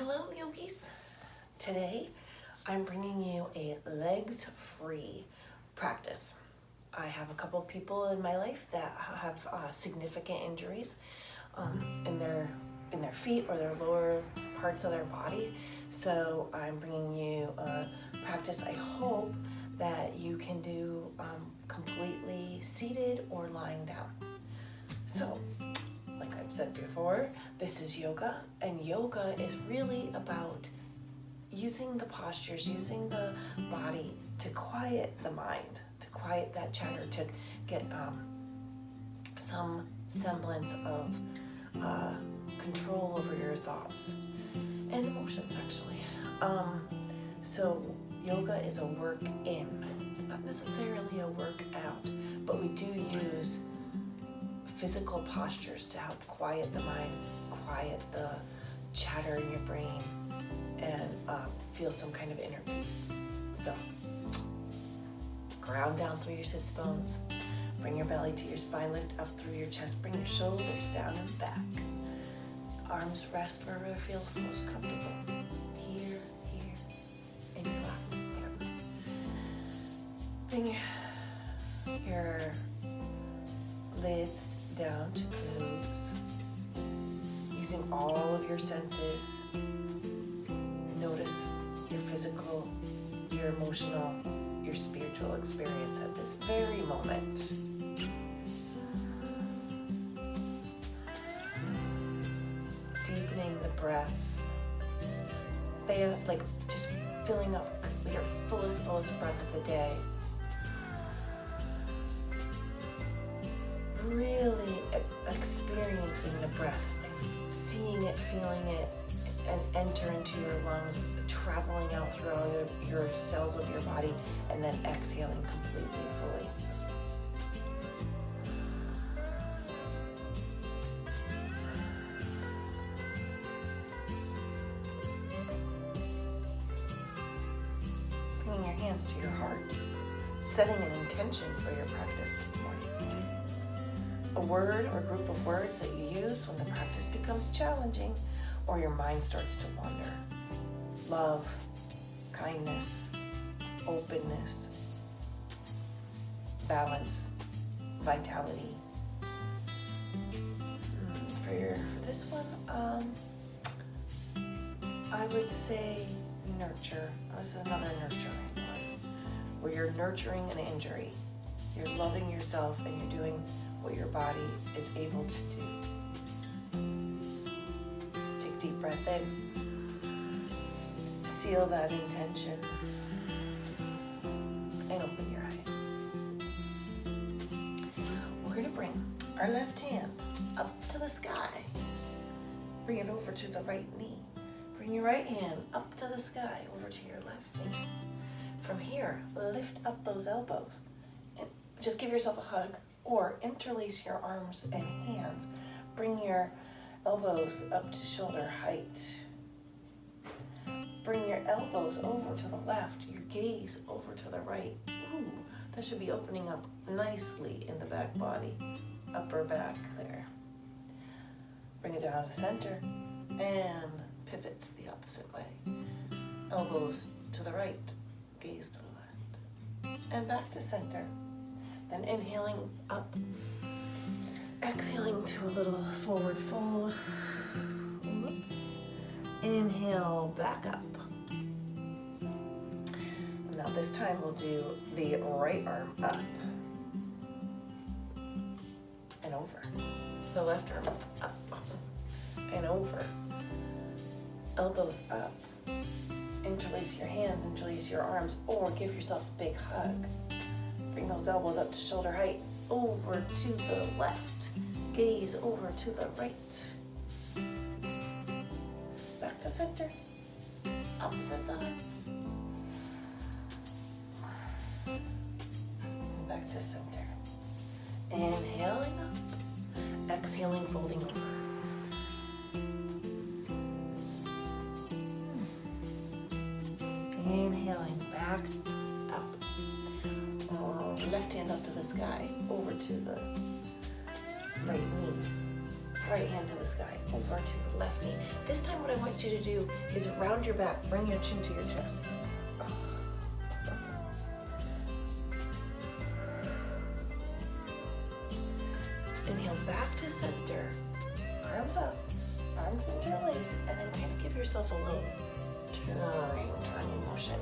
Hello, yogis. Today, I'm bringing you a legs-free practice. I have a couple of people in my life that have significant injuries in their feet or their lower parts of their body. So I'm bringing you a practice I hope that you can do completely seated or lying down. So, like I've said before, this is yoga, and yoga is really about using the postures, using the body to quiet the mind, to quiet that chatter, to get some semblance of control over your thoughts and emotions, actually. So yoga is a work in. It's not necessarily a work out, but we do use physical postures to help quiet the mind, quiet the chatter in your brain, and feel some kind of inner peace. So, ground down through your sits bones, bring your belly to your spine, lift up through your chest, bring your shoulders down and back. Arms rest wherever it feels most comfortable. Here, in your lap. Here. Bring your lids down to close, using all of your senses. Notice your physical, your emotional, your spiritual experience at this very moment. Deepening the breath, like just filling up your fullest breath of the day. Really experiencing the breath, seeing it, feeling it, and enter into your lungs, traveling out through all your cells of your body, and then exhaling completely, fully. Bringing your hands to your heart, setting an intention for your practice this morning. A word or group of words that you use when the practice becomes challenging or your mind starts to wander. Love, kindness, openness, balance, vitality. For this one, I would say nurture. There's another nurturing one, where you're nurturing an injury. You're loving yourself and you're doing what your body is able to do. Let's take a deep breath in. Seal that intention. And open your eyes. We're going to bring our left hand up to the sky. Bring it over to the right knee. Bring your right hand up to the sky, over to your left knee. From here, lift up those elbows. And just give yourself a hug. Or interlace your arms and hands. Bring your elbows up to shoulder height. Bring your elbows over to the left, your gaze over to the right. Ooh, that should be opening up nicely in the back body, upper back there. Bring it down to center and pivot the opposite way. Elbows to the right, gaze to the left. And back to center. Then inhaling up, exhaling to a little forward fold. Whoops. Inhale, back up. Now this time we'll do the right arm up and over. The left arm up and over. Elbows up. Interlace your hands, interlace your arms, or give yourself a big hug. Bring those elbows up to shoulder height, over to the left. Gaze over to the right. Back to center. Opposite sides. Back to center. Inhaling up. Exhaling, folding over. Inhaling back up. Left hand up to the sky, over to the right knee. right hand to the sky, over to the left knee. This time what I want you to do is round your back, bring your chin to your chest. Inhale back to center, arms up, arms interlace, and then kind of give yourself a little turning motion.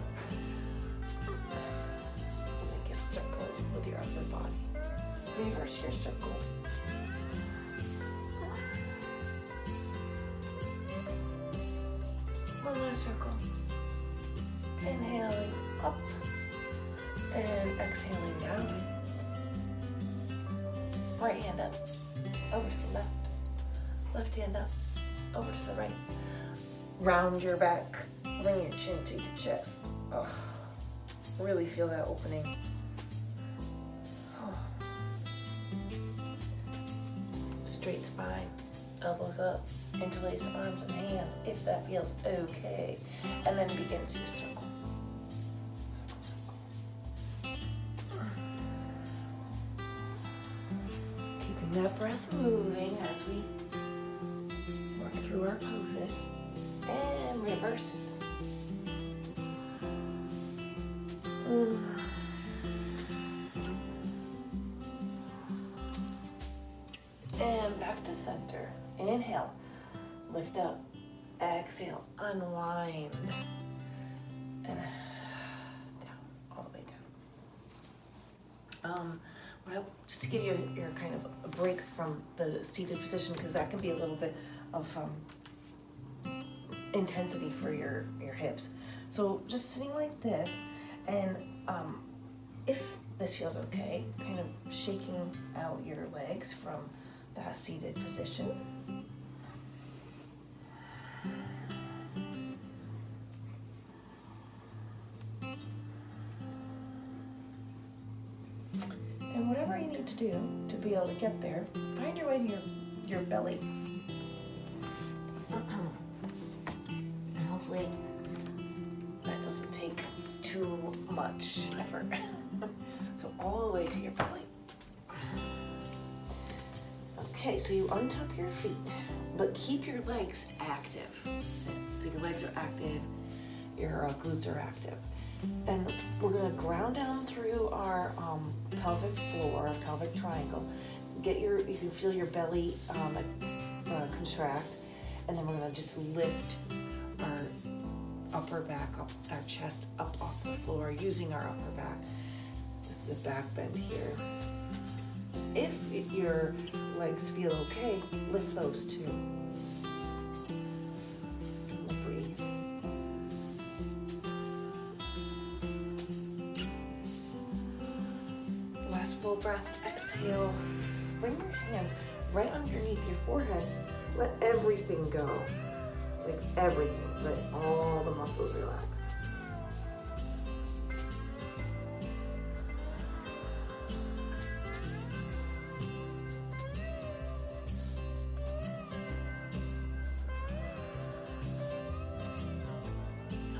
Make a circle with your upper body. Reverse your circle. One last circle. Inhaling up and exhaling down. Right hand up, over to the left. Left hand up, over to the right. Round your back, bring your chin to your chest. Oh, really feel that opening. Oh. Straight spine, elbows up, interlace arms and hands if that feels okay. And then begin to circle. Keeping that breath moving as we work through our poses. And reverse. And back to center. Inhale, lift up, exhale, unwind, and down, all the way down. Just to give you your kind of a break from the seated position, because that can be a little bit of intensity for your hips. So just sitting like this, and if this feels okay, kind of shaking out your legs from that seated position. And whatever you need to do to be able to get there, find your way to your belly. And hopefully that doesn't take too much effort. So all the way to your belly. Okay, so you untuck your feet, but keep your legs active. So your legs are active, your glutes are active. And we're gonna ground down through our pelvic floor, our pelvic triangle. You can feel your belly contract, and then we're gonna just lift our upper back up, our chest up off the floor using our upper back. This is a back bend here. If your legs feel okay, lift those too. Breathe. Last full breath, exhale. Bring your hands right underneath your forehead. Let everything go. Like everything. Let all the muscles relax.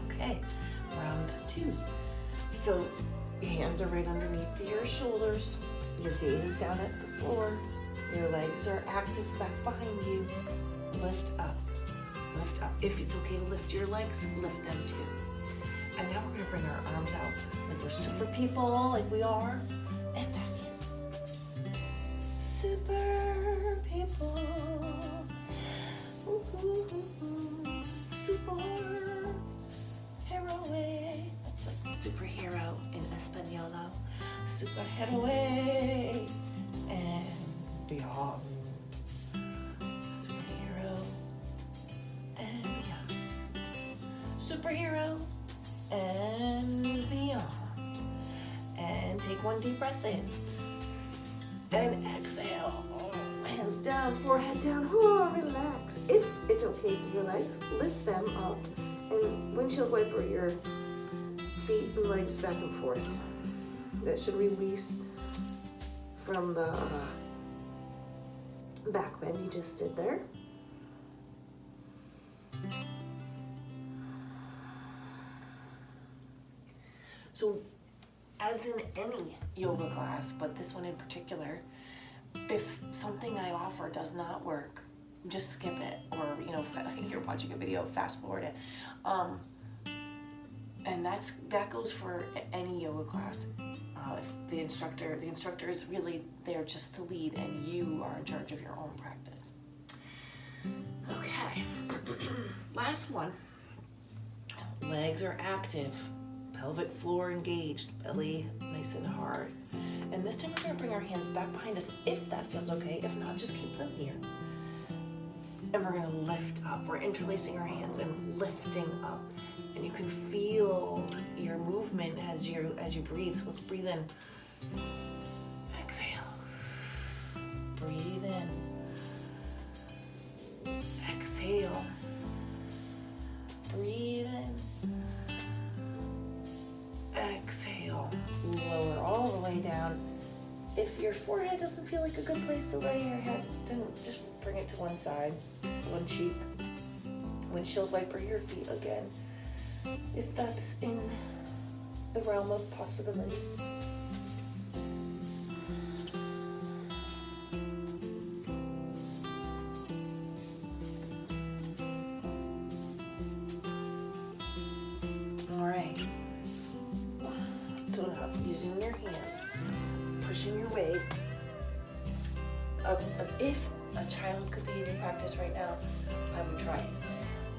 Okay, round two. So your hands are right underneath your shoulders. Your gaze is down at the floor. Your legs are active back behind you. Lift up, lift up. If it's okay to lift your legs, lift them too. And now we're gonna bring our arms out like we're super people, like we are, and back in. Super people. Ooh, ooh, ooh, ooh. Super hero. That's like superhero in Espanol. Superhero and beyond. Superhero and beyond. Superhero and beyond. And take one deep breath in. And exhale. Hands down, forehead down. Oh, relax. If it's okay for your legs, lift them up and windshield wiper your feet and legs back and forth. That should release from the back bend you just did there. So, as in any yoga class, but this one in particular, if something I offer does not work, just skip it, or you're watching a video, fast forward it. And that goes for any yoga class. If the instructor is really there just to lead, and you are in charge of your own practice. Okay, last one. Legs are active, pelvic floor engaged, belly nice and hard. And this time we're gonna bring our hands back behind us if that feels okay. If not, just keep them here. And we're gonna lift up. We're interlacing our hands and lifting up. And you can feel your movement as you breathe. So let's breathe in. Exhale. Breathe in. Exhale. Breathe in. Exhale. Lower all the way down. If your forehead doesn't feel like a good place to lay your head, then just bring it to one side, one cheek. Windshield wiper your feet again, if that's in the realm of possibility. All right. So now, using your hands, pushing your way up. If a child could be in your practice right now, I would try it,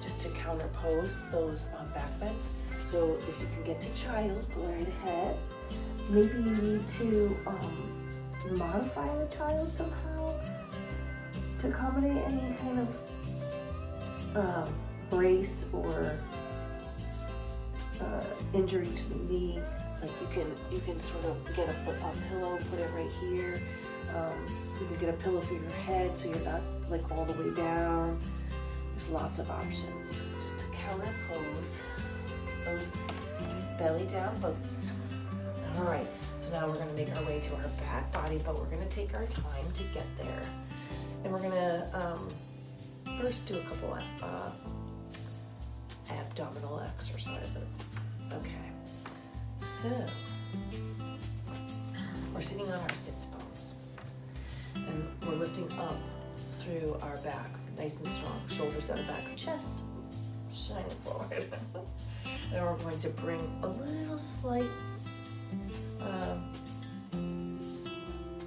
just to counterpose those back bends. So if you can get to child, go right ahead. Maybe you need to modify the child somehow to accommodate any kind of brace or injury to the knee. Like you can sort of get a pillow, put it right here. You can get a pillow for your head so you're not like all the way down. There's lots of options just to counterpose those belly down boats. All right, so now we're gonna make our way to our back body, but we're gonna take our time to get there. And we're gonna first do a couple abdominal exercises. Okay, so we're sitting on our sits bones and we're lifting up through our back, nice and strong, shoulders at the back, chest shining forward. And we're going to bring a little slight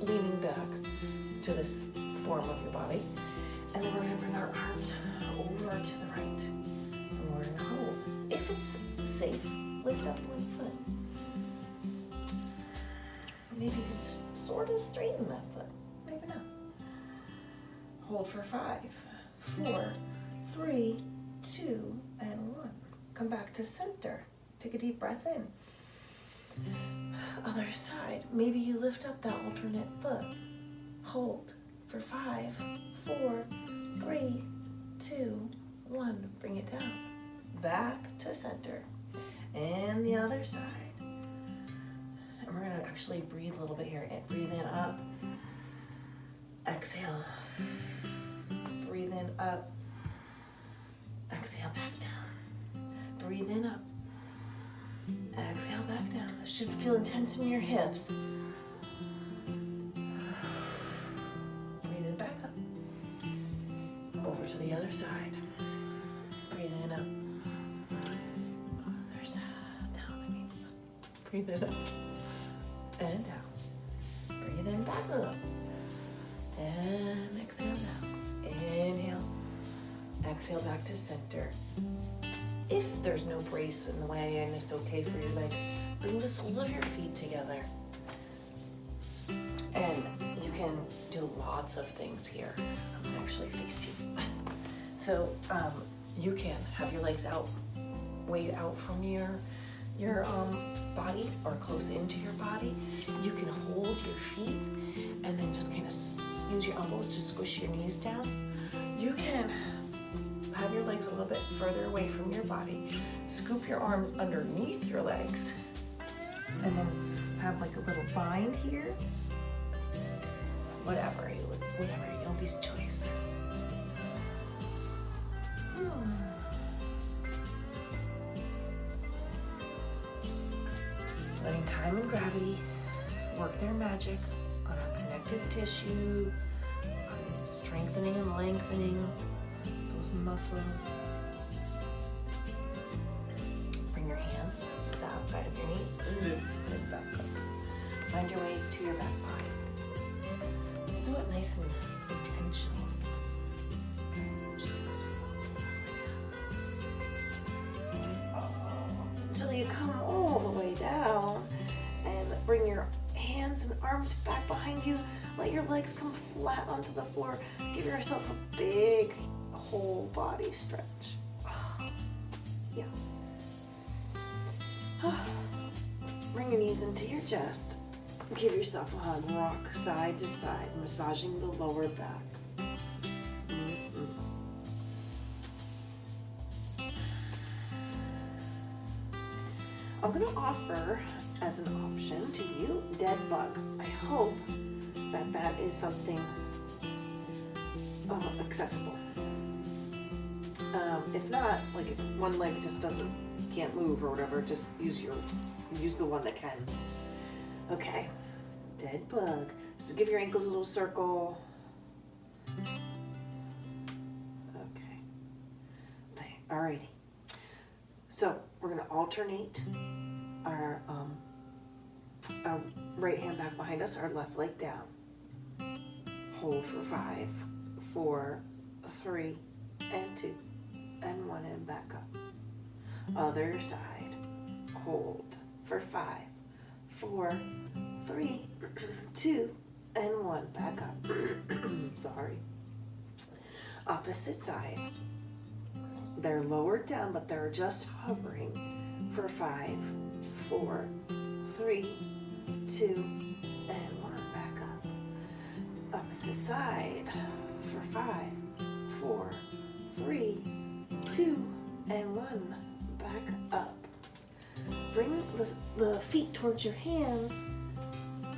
leaning back to this form of your body. And then we're going to bring our arms over to the right. And we're going to hold. If it's safe, lift up one foot. Maybe you can sort of straighten that foot. Maybe not. Hold for 5, 4, 3, 2, and 1. Come back to center. Take a deep breath in. Other side. Maybe you lift up that alternate foot. Hold for 5, 4, 3, 2, 1. Bring it down. Back to center. And the other side. And we're going to actually breathe a little bit here. And breathe in up. Exhale. Breathe in up. Exhale back down. Breathe in up. Exhale back down. It should feel intense in your hips. Breathe in back up. Over to the other side. Breathe in up. Other side. Down. Breathe in up. And down. Breathe in back up. And exhale down. Inhale. Exhale back to center. If there's no brace in the way and it's okay for your legs, bring the soles of your feet together. And you can do lots of things here. I'm gonna actually face you. So you can have your legs out, way out from your body or close into your body. You can hold your feet and then just kind of use your elbows to squish your knees down. You can have your legs a little bit further away from your body. Scoop your arms underneath your legs. And then have like a little bind here. Whatever, Yogi's choice. Letting time and gravity work their magic on our connective tissue, on strengthening and lengthening those muscles. Bring your hands to the outside of your knees and back up. Find your way to your back body. Do it nice and intentional. Just gonna slow until you come all the way down, and bring your hands and arms back behind you. Let your legs come flat onto the floor. Give yourself a big whole body stretch. Yes. Bring your knees into your chest. Give yourself a hug. Rock side to side, massaging the lower back. I'm going to offer as an option to you dead bug. I hope that that is something accessible. If not, like if one leg just can't move or whatever, just use the one that can. Okay, dead bug. So give your ankles a little circle. Okay. Alrighty. So we're gonna alternate our right hand back behind us, our left leg down. Hold for 5, 4, 3, and 2, and 1, and back up. Other side. Hold for 5, 4, 3, 2, and 1. Back up. Sorry. Opposite side. They're lowered down, but they're just hovering for 5, 4, 3, 2, and 1. Back up. Opposite side for 5, 4, 3, 2, and 1. Back up. Bring the feet towards your hands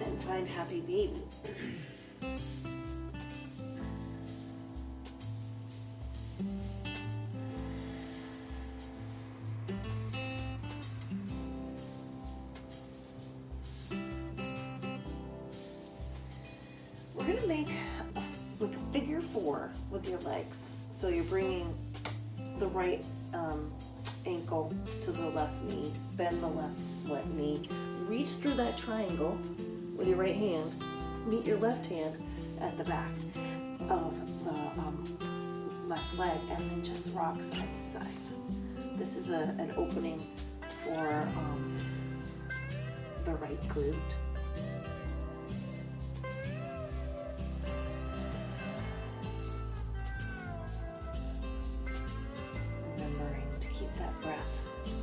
and find happy baby. We're going to make like a figure 4 with your legs. So you're bringing the right ankle to the left knee, bend the left knee, reach through that triangle with your right hand, meet your left hand at the back of the left leg, and then just rock side to side. This is an opening for the right glute.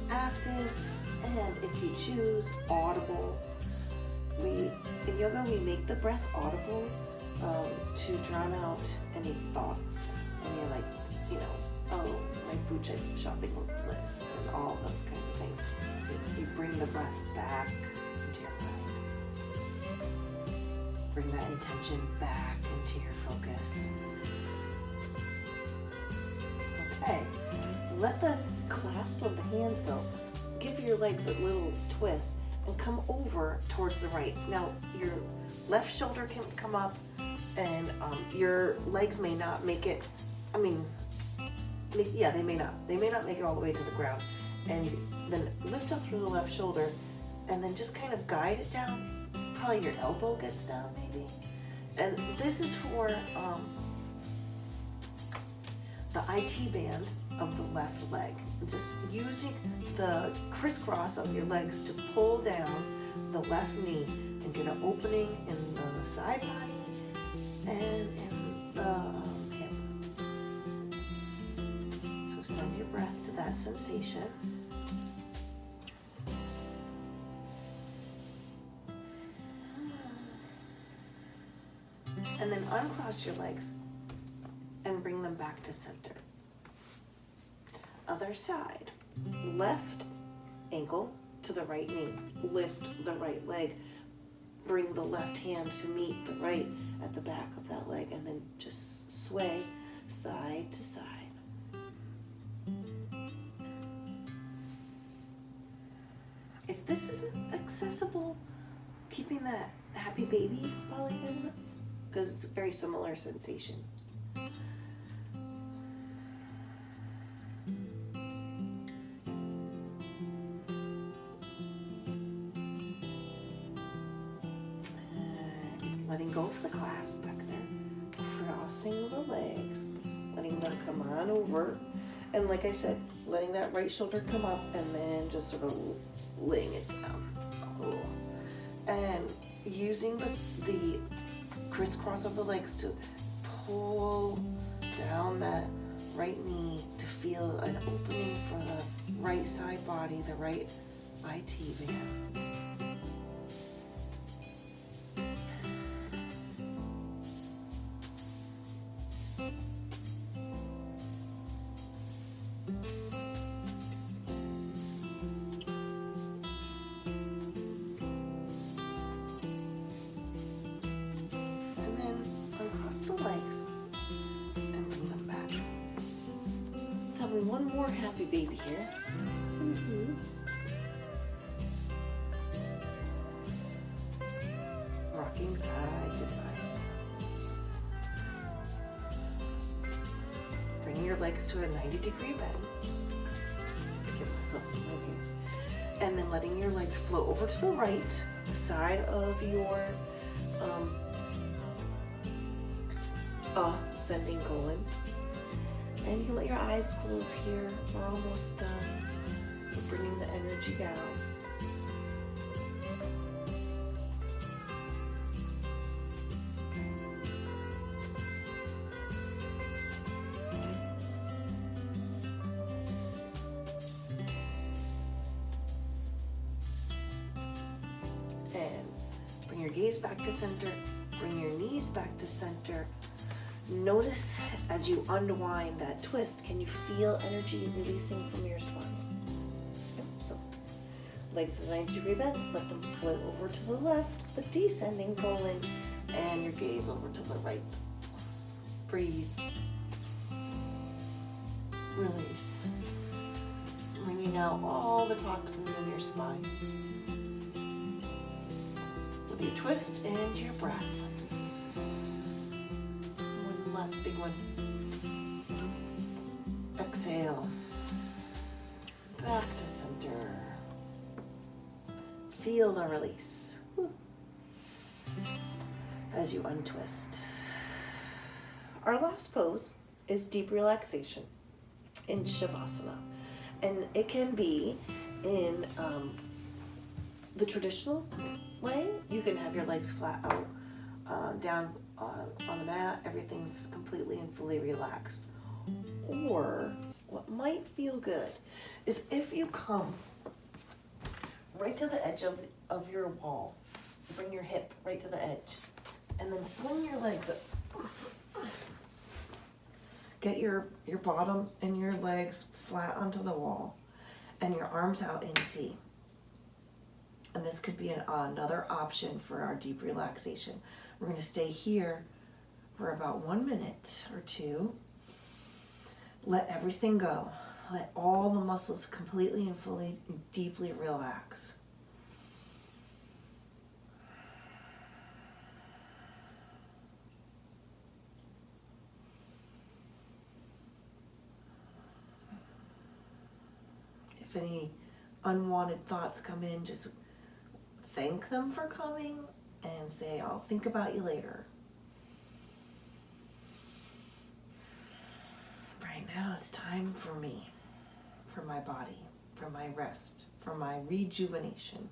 Active, and if you choose audible, in yoga we make the breath audible to drown out any thoughts, any oh, my food shopping list and all those kinds of things. You bring the breath back into your body. Bring that intention back into your focus. Okay, let the clasp of the hands go. Give your legs a little twist and come over towards the right. Now your left shoulder can come up, and your legs may not make it. They may not. They may not make it all the way to the ground. And then lift up through the left shoulder, and then just kind of guide it down. Probably your elbow gets down, maybe. And this is for the IT band of the left leg. Just using the crisscross of your legs to pull down the left knee and get an opening in the side body and in the hip. So send your breath to that sensation. And then uncross your legs and bring them back to center. Other side. Left ankle to the right knee. Lift the right leg. Bring the left hand to meet the right at the back of that leg, and then just sway side to side. If this isn't accessible, keeping that happy baby is probably good, because it's a very similar sensation. letting go of the clasp back there, crossing the legs, letting them come on over, and like I said, letting that right shoulder come up and then just sort of laying it down. Oh. And using the crisscross of the legs to pull down that right knee to feel an opening for the right side body, the right IT band. And then uncross the legs and bring them back. Let's have one more happy baby here. Rocking side to side. Bring your legs to a 90-degree bend. Give myself some room here. And then letting your legs flow over to the right, the side of your ascending colon. And you can let your eyes close here. We're almost done. We're bringing the energy down. And bring your gaze back to center. Bring your knees back to center. Notice as you unwind that twist, can you feel energy releasing from your spine? Yep. So legs to 90-degree bend, let them float over to the left, the descending colon, and your gaze over to the right. Breathe. Release. Bringing out all the toxins in your spine. With your twist and your breath. Last big one. Exhale. Back to center. Feel the release. As you untwist. Our last pose is deep relaxation in Shavasana. And it can be in the traditional way. You can have your legs flat out, down on the mat, everything's completely and fully relaxed. Or what might feel good is if you come right to the edge of your wall, bring your hip right to the edge, and then swing your legs up. Get your bottom and your legs flat onto the wall and your arms out in T. And this could be another option for our deep relaxation. We're going to stay here for about 1 minute or two. Let everything go. Let all the muscles completely and fully and deeply relax. If any unwanted thoughts come in, just thank them for coming and say, I'll think about you later. Right now it's time for me, for my body, for my rest, for my rejuvenation.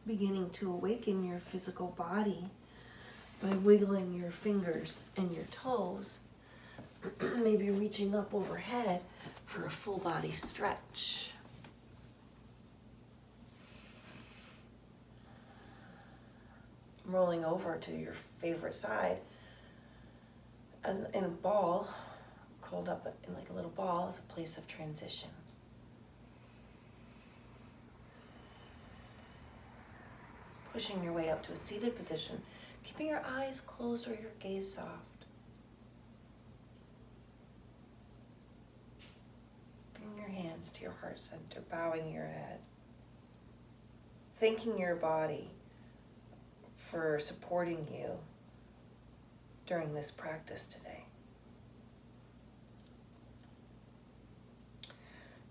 Beginning to awaken your physical body by wiggling your fingers and your toes, maybe reaching up overhead for a full body stretch. Rolling over to your favorite side in a ball, curled up in like a little ball, is a place of transition. Pushing your way up to a seated position, keeping your eyes closed or your gaze soft. Bring your hands to your heart center, bowing your head. Thanking your body for supporting you during this practice today.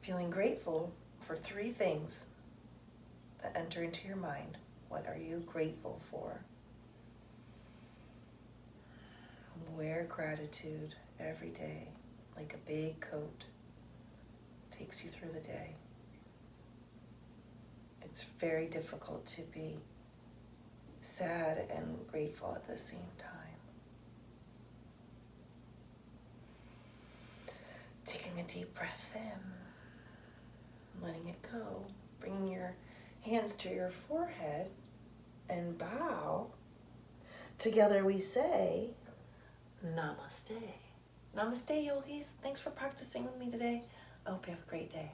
Feeling grateful for 3 things that enter into your mind. What are you grateful for? Wear gratitude every day like a big coat. Takes you through the day. It's very difficult to be sad and grateful at the same time. Taking a deep breath in, letting it go, bringing your hands to your forehead and bow. Together we say, Namaste. Namaste, yogis. Thanks for practicing with me today. I hope you have a great day.